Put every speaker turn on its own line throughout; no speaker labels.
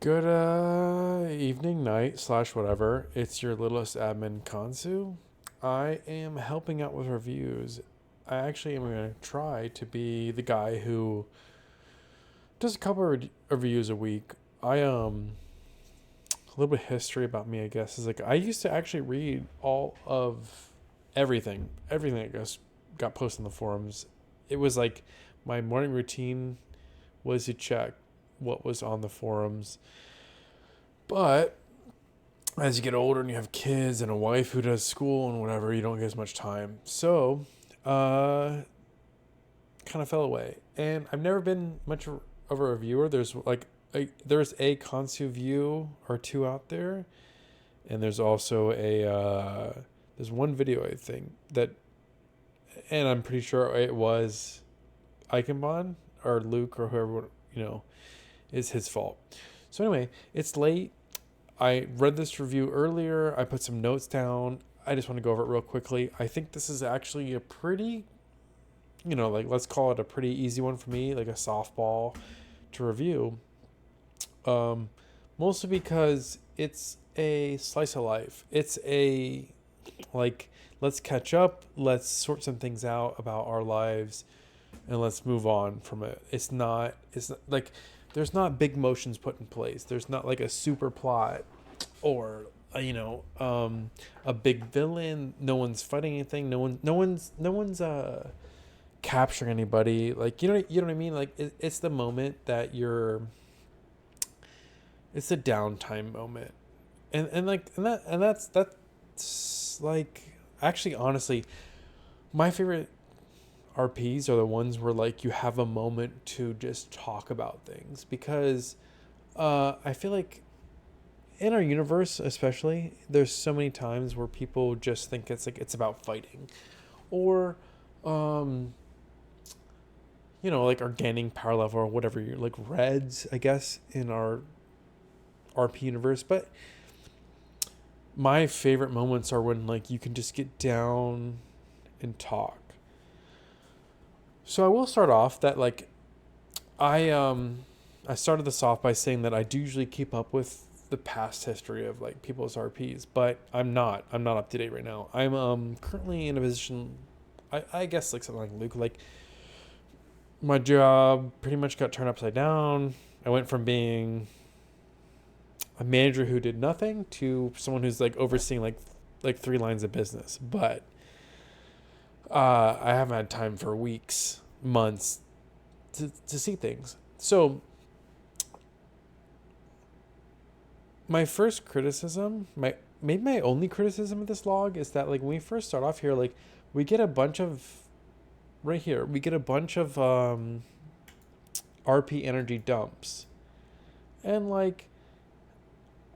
Good evening, night, slash whatever. It's your littlest admin, Khonsuview. I am helping out with reviews. I actually am going to try to be the guy who does a couple of reviews a week. A little bit of history about me, I guess, is like I used to actually read all of everything that got posted in the forums. It was like my morning routine was to check what was on the forums. But as you get older and you have kids and a wife who does school and whatever, you don't get as much time. So, uh, kind of fell away. And I've never been much of a reviewer. There's a Khonsuview or two out there, and there's also there's one video I think that, and I'm pretty sure it was Eichenbahn or Luke or whoever is his fault. So anyway, it's late. I read this review earlier. I put some notes down. I just want to go over it real quickly. I think this is actually a pretty, let's call it a pretty easy one for me, like a softball to review. Mostly because it's a slice of life. It's let's catch up. Let's sort some things out about our lives, and let's move on from it. It's not like there's not big motions put in place. There's not like a super plot or a big villain. No one's fighting anything. No one's capturing anybody. Like you know what I mean. Like it's the moment that it's a downtime moment, and that's like actually honestly my favorite RPs are the ones where like you have a moment to just talk about things because I feel like in our universe especially there's so many times where people just think it's about fighting or um like our gaining power level or whatever you're like reds I guess in our RP universe. But my favorite moments are when like you can just get down and talk. So I will start off that like I started this off by saying that I do usually keep up with the past history of like people's RPs, but I'm not up to date right now. I'm currently in a position I guess like something like Luke, like my job pretty much got turned upside down. I went from being a manager who did nothing to someone who's like overseeing like three lines of business. But I haven't had time for weeks, months to see things. So my first criticism, maybe my only criticism of this log is that like when we first start off here, like we get a bunch of right here, we get a bunch of RP energy dumps. And like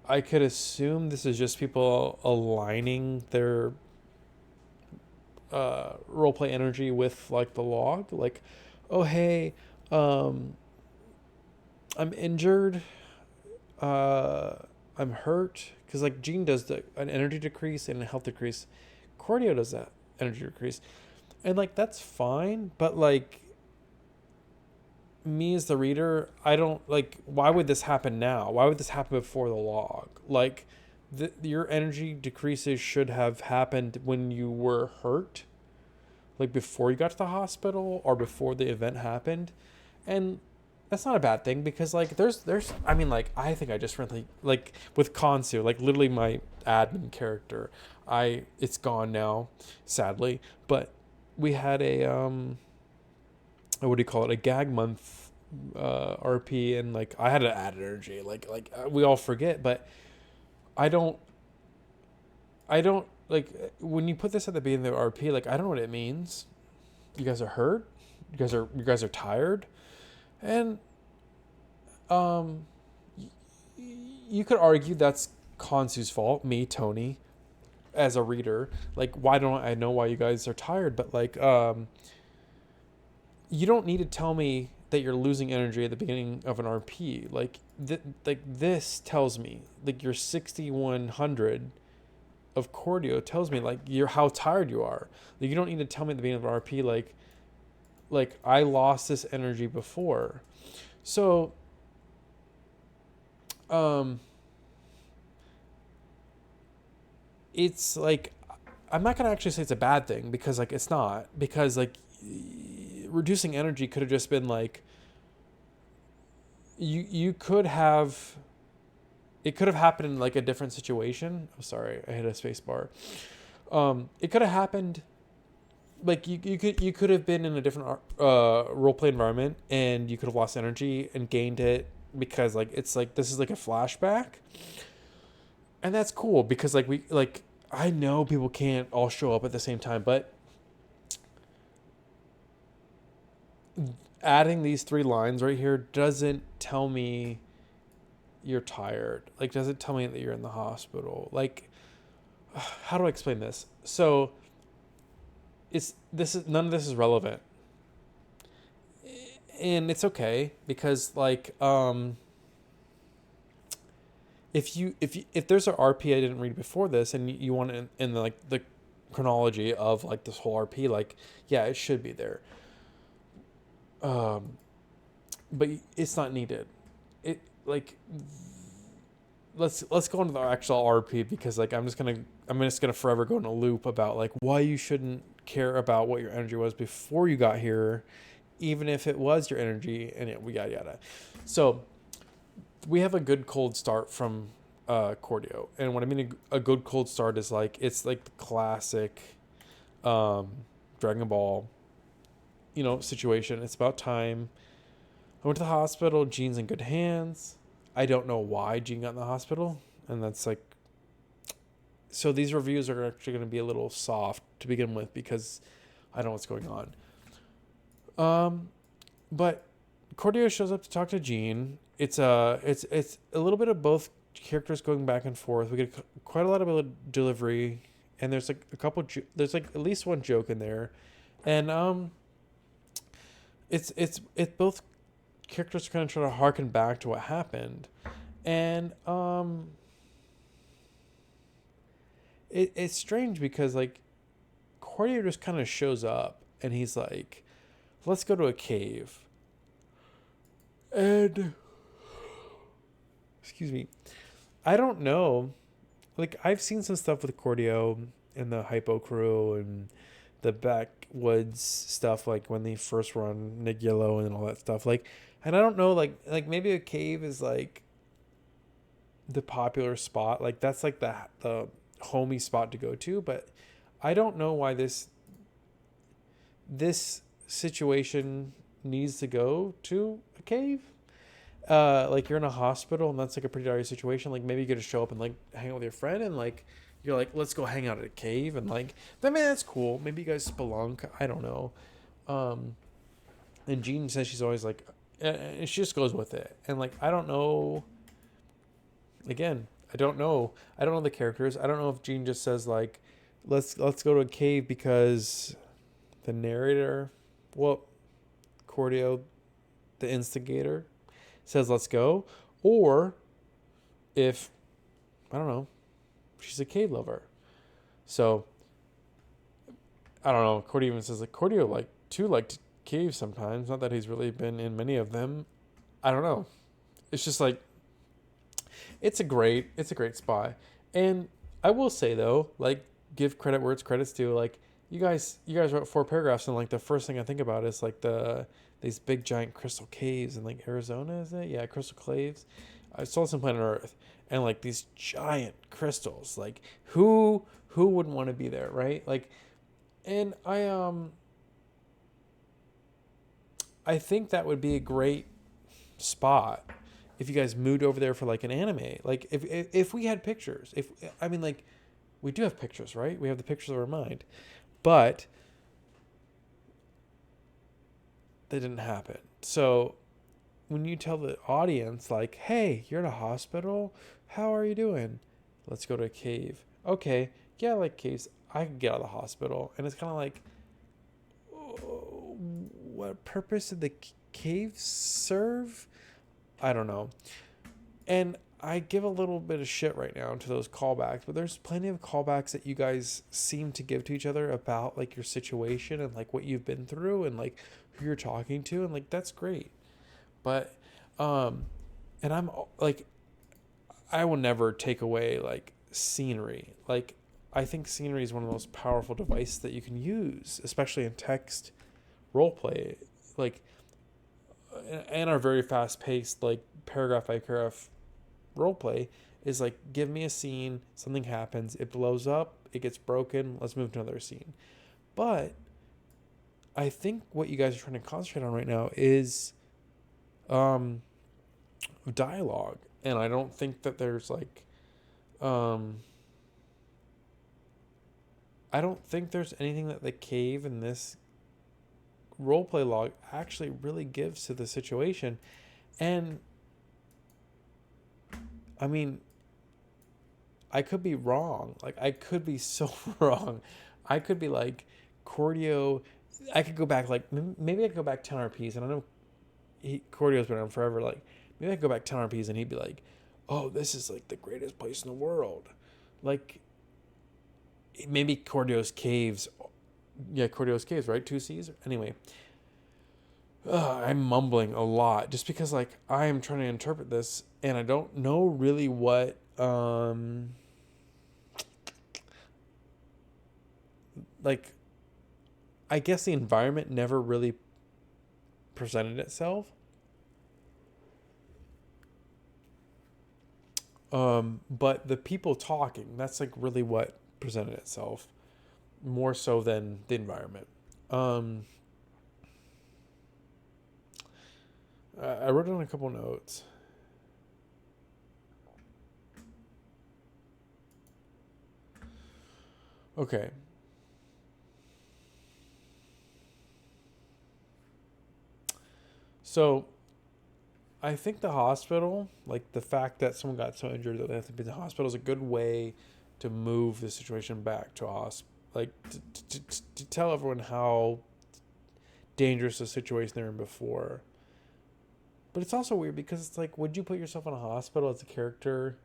I could assume this is just people aligning their roleplay energy with like the log. Like, oh hey, um, I'm injured. Uh, I'm hurt because like Gene does an energy decrease and a health decrease. Cordio does that energy decrease, and like that's fine. But like me as the reader, I don't like. Why would this happen now? Why would this happen before the log? Like, your energy decreases should have happened when you were hurt, like before you got to the hospital or before the event happened, and that's not a bad thing because like there's I mean like I think I just really like with Khonsuview like literally my admin character it's gone now sadly, but we had a what do you call it, a gag month RP, and like I had to add energy like we all forget, but I don't I don't like when you put this at the beginning of the RP, like I don't know what it means. You guys are hurt, you guys are tired, and um you could argue that's Khonsu's fault, me, Tony, as a reader. Like, why don't I know why you guys are tired? But like, you don't need to tell me that you're losing energy at the beginning of an RP. Like this tells me like you're 6100 of Cordio tells me like you're how tired you are. Like you don't need to tell me at the beginning of an RP like I lost this energy before. So um it's like, I'm not gonna actually say it's a bad thing, because like it's not, because like reducing energy could have just been like, you could have, it could have happened in like a different situation. I'm sorry, I hit a space bar. It could have happened like, you could have been in a different role play environment, and you could have lost energy and gained it, because like it's like, this is like a flashback, and that's cool, because like we like, I know people can't all show up at the same time, but adding these three lines right here doesn't tell me you're tired. Like, doesn't tell me that you're in the hospital. Like, how do I explain this? So it's, this is, none of this is relevant, and it's okay, because like, if there's an RP I didn't read before this, and you want it in the, like the chronology of like this whole RP, like, yeah, it should be there. Um, but it's not needed. It like, let's go into the actual RP, because like I'm just gonna forever go in a loop about like why you shouldn't care about what your energy was before you got here, even if it was your energy, and we yada yada. So we have a good cold start from Cordio, and what I mean a good cold start is like, it's like the classic um, Dragon Ball, situation. It's about time. I went to the hospital. Jean's in good hands. I don't know why Jean got in the hospital, and that's like, so these reviews are actually going to be a little soft to begin with, because I don't know what's going on. But Cordio shows up to talk to Jean. It's a little bit of both characters going back and forth. We get quite a lot of delivery, and there's like a couple. There's like at least one joke in there, and it's both characters kind of try to harken back to what happened, and it's strange, because like Cordio just kind of shows up, and he's like, let's go to a cave. And excuse me, I don't know. Like, I've seen some stuff with Cordio and the Hypo crew and the backwoods stuff, like when they first were on Nick Yellow and all that stuff. Like, and I don't know, like maybe a cave is like the popular spot. Like, that's like the homey spot to go to. But I don't know why this situation needs to go to a cave. Like, you're in a hospital, and that's like a pretty dire situation. Like, maybe you get to show up and like hang out with your friend, and like you're like, let's go hang out at a cave, and like, I mean, that's cool. Maybe you guys spelunk. I don't know. And Jean says she's always like, and she just goes with it. And like, I don't know. Again, I don't know. I don't know the characters. I don't know if Jean just says like, let's go to a cave because the narrator, well, Cordio, the instigator, says let's go, or if, I don't know, she's a cave lover. So I don't know. Cordio even says like, Cordio liked caves sometimes. Not that he's really been in many of them. I don't know. It's just like, it's a great spy. And I will say though, like, give credit where it's credit's due. Like, you guys wrote 4 paragraphs, and like the first thing I think about is like these big giant crystal caves in like Arizona, is it? Yeah, crystal caves. I saw some planet Earth, and like these giant crystals. Like, who wouldn't want to be there, right? Like, and I think that would be a great spot if you guys moved over there for like an anime. Like, if we had pictures, if I mean, like, we do have pictures, right? We have the pictures of our mind, but that didn't happen. So when you tell the audience like, hey, you're in a hospital, how are you doing? Let's go to a cave. Okay, yeah, I like caves. I can get out of the hospital. And it's kind of like, oh, what purpose did the caves serve? I don't know. And I give a little bit of shit right now to those callbacks, but there's plenty of callbacks that you guys seem to give to each other about like your situation and like what you've been through and like who you're talking to, and like that's great. But and I'm like, I will never take away like scenery. Like I think scenery is one of the most powerful devices that you can use, especially in text role play. Like and our very fast paced like paragraph by paragraph role play is like give me a scene, something happens, it blows up, it gets broken, let's move to another scene. But I think what you guys are trying to concentrate on right now is um dialogue, and I don't think that there's like um I don't think there's anything that the cave in this roleplay log actually really gives to the situation. And I mean, I could be wrong. Like I could be so wrong. I could be like Cordio. I could go back like maybe I could go back 10 RPs, and I know Cordio's been around forever. Like maybe I could go back 10 RPs, and he'd be like, "Oh, this is like the greatest place in the world." Like maybe Cordio's caves. Yeah, Cordio's caves, right? Two C's. Anyway, I'm mumbling a lot just because like I am trying to interpret this, and I don't know really what like I guess the environment never really presented itself. But the people talking, that's like really what presented itself more so than the environment. Um, I wrote down a couple notes. Okay. So I think the hospital, like the fact that someone got so injured that they have to be in the hospital, is a good way to move the situation back to us. Like to tell everyone how dangerous the situation they're in before. But it's also weird because it's like, would you put yourself in a hospital as a character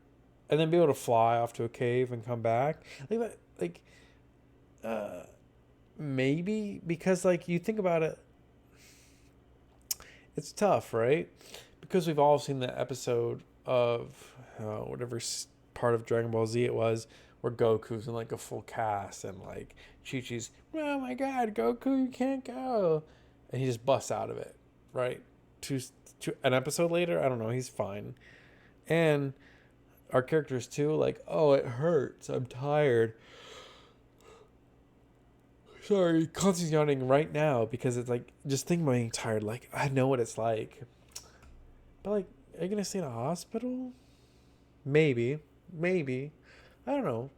and then be able to fly off to a cave and come back? Like that, like, uh, maybe because like you think about it, it's tough, right? Because we've all seen the episode of whatever part of Dragon Ball Z it was, where Goku's in like a full cast and like Chi Chi's, oh my god, Goku, you can't go, and he just busts out of it, right? To, an episode later, I don't know, he's fine, and our characters too, like, oh, it hurts, I'm tired. Sorry, Constantine's yawning right now because it's like just think about being tired. Like I know what it's like. But like, are you gonna stay in a hospital? Maybe, maybe. I don't know.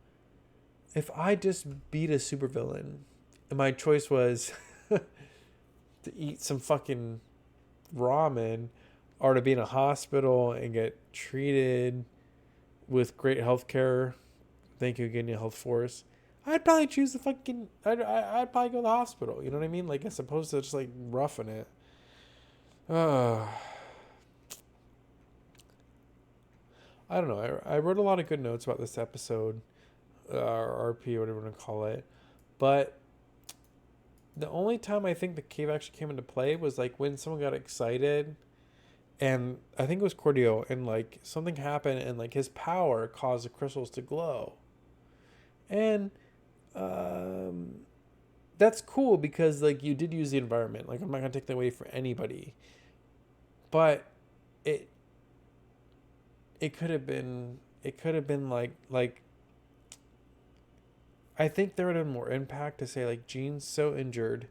If I just beat a supervillain, and my choice was to eat some fucking ramen, or to be in a hospital and get treated with great health care, thank you again, your health force. I'd probably choose the fucking. I'd probably go to the hospital. You know what I mean? Like as opposed to just like roughing it. Uh, I don't know. I wrote a lot of good notes about this episode, or RP, whatever you want to call it. But the only time I think the cave actually came into play was like when someone got excited, and I think it was Cordio, and like something happened, and like his power caused the crystals to glow. And um, that's cool because like you did use the environment. Like I'm not gonna take that away for anybody, but it it could have been like I think there would have been more impact to say like Jean's so injured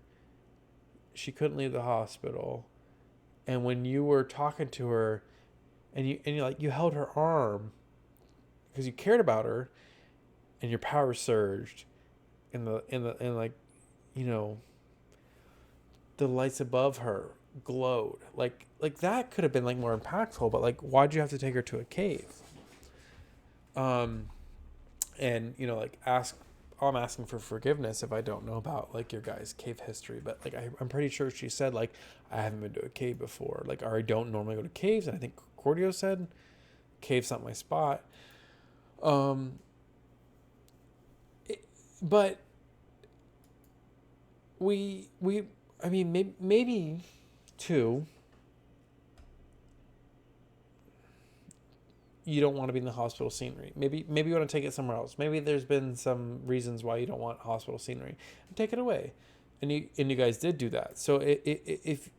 she couldn't leave the hospital, and when you were talking to her and you like you held her arm because you cared about her, and your power surged, and like you know the lights above her glowed like that could have been like more impactful, but like why'd you have to take her to a cave? um and like ask, I'm asking for forgiveness if I don't know about like your guys' cave history, but like I'm pretty sure she said like I haven't been to a cave before, like, or I don't normally go to caves, and I think Cordio said cave's not my spot. um it, but we I mean maybe too you don't want to be in the hospital scenery. Maybe you want to take it somewhere else. Maybe there's been some reasons why you don't want hospital scenery. Take it away, and you guys did do that. So if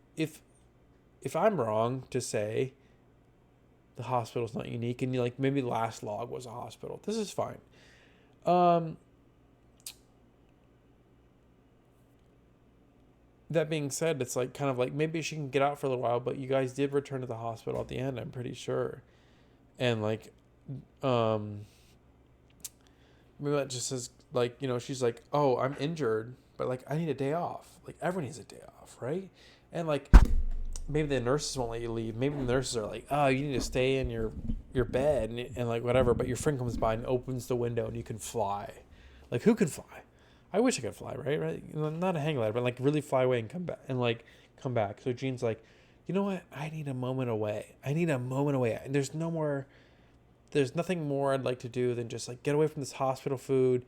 I'm wrong to say the hospital's not unique, and you like maybe last log was a hospital, this is fine. That being said, it's like kind of like maybe she can get out for a little while, but you guys did return to the hospital at the end, I'm pretty sure. And like maybe that just says like, she's like, oh, I'm injured, but like I need a day off. Like everyone needs a day off, right? And like maybe the nurses won't let you leave. Maybe the nurses are like, oh, you need to stay in your bed and like whatever, but your friend comes by and opens the window and you can fly. Like who can fly? I wish I could fly, right? Not a hang glider, but like really fly away and come back come back. So Jean's like, you know what? I need a moment away. And there's nothing more I'd like to do than just like get away from this hospital food.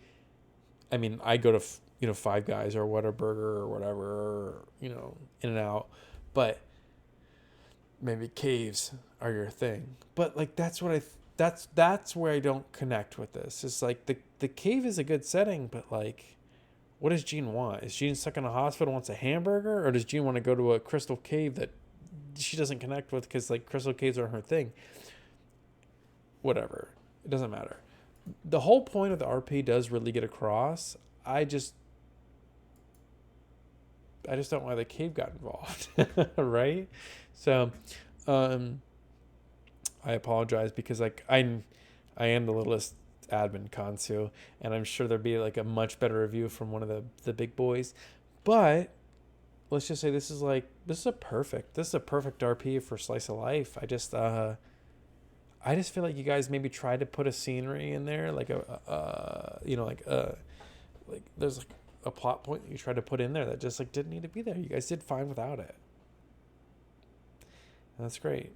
I mean, I go to, Five Guys or Whataburger or whatever, or, In-N-Out, but maybe caves are your thing. But like, that's where I don't connect with this. It's like the cave is a good setting, but like, what does Jean want? Is Jean stuck in a hospital, wants a hamburger? Or does Jean want to go to a crystal cave that she doesn't connect with because like crystal caves are her thing? Whatever. It doesn't matter. The whole point of the RP does really get across. I just don't know why the cave got involved. Right? So, I apologize because like I am the littlest admin Khonsuview, and I'm sure there'd be like a much better review from one of the big boys, but let's just say this is a perfect RP for Slice of Life. I just feel like you guys maybe tried to put a scenery in there, like like there's like a plot point that you tried to put in there that just like didn't need to be there. You guys did fine without it. And that's great.